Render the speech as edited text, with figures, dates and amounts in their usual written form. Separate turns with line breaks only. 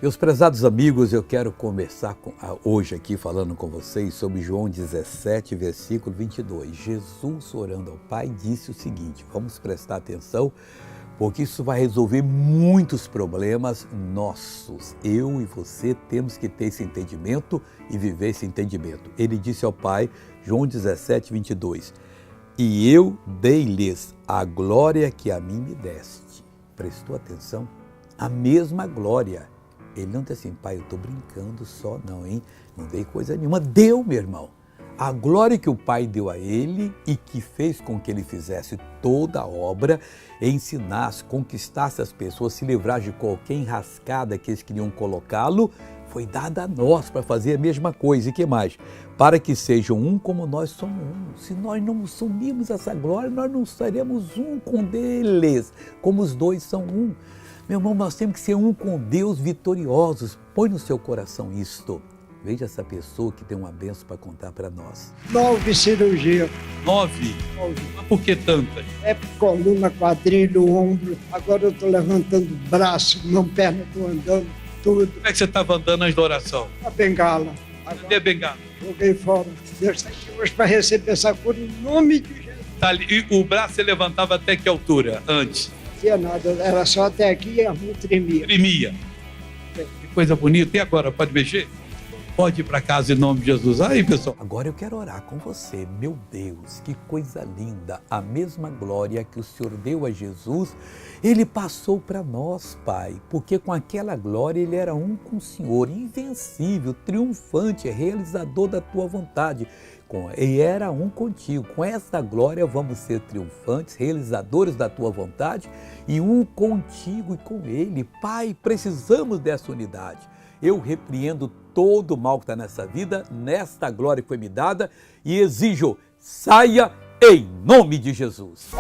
Meus prezados amigos, eu quero conversar hoje aqui falando com vocês sobre João 17, versículo 22. Jesus, orando ao Pai, disse o seguinte, vamos prestar atenção, porque isso vai resolver muitos problemas nossos. Eu e você temos que ter esse entendimento e viver esse entendimento. Ele disse ao Pai, João 17, 22, e eu dei-lhes a glória que a mim me deste. Prestou atenção? A mesma glória. Ele não disse assim, pai, eu estou brincando só não, hein? Não dei coisa nenhuma. Deu, meu irmão. A glória que o pai deu a ele e que fez com que ele fizesse toda a obra, ensinasse, conquistasse as pessoas, se livrasse de qualquer enrascada que eles queriam colocá-lo, foi dada a nós para fazer a mesma coisa. E que mais? Para que sejam um como nós somos um. Se nós não assumirmos essa glória, nós não seremos um com eles, como os dois são um. Meu irmão, nós temos que ser um com Deus vitoriosos. Põe no seu coração isto. Veja essa pessoa que tem uma bênção para contar para nós.
9 cirurgias.
9? Mas por que tantas?
É coluna, quadrilho, ombro. Agora eu estou levantando o braço, mão, perna, estou andando, tudo.
Como é que você estava andando antes da oração?
A bengala.
Cadê a bengala?
Joguei fora. Deus está aqui hoje para receber essa cura em nome de Jesus.
Tá ali. E o braço você levantava até que altura antes?
Não tinha nada, era só até aqui e a mão tremia.
Tremia. Que coisa bonita. E agora, pode mexer? Pode ir para casa em nome de Jesus. Aí, pessoal.
Agora eu quero orar com você. Meu Deus, que coisa linda. A mesma glória que o Senhor deu a Jesus, Ele passou para nós, Pai. Porque com aquela glória Ele era um com o Senhor, invencível, triunfante, realizador da tua vontade. E era um contigo. Com essa glória vamos ser triunfantes, realizadores da tua vontade e um contigo e com Ele. Pai, precisamos dessa unidade. Eu repreendo todo o mal que está nessa vida, nesta glória que foi me dada e exijo, saia em nome de Jesus.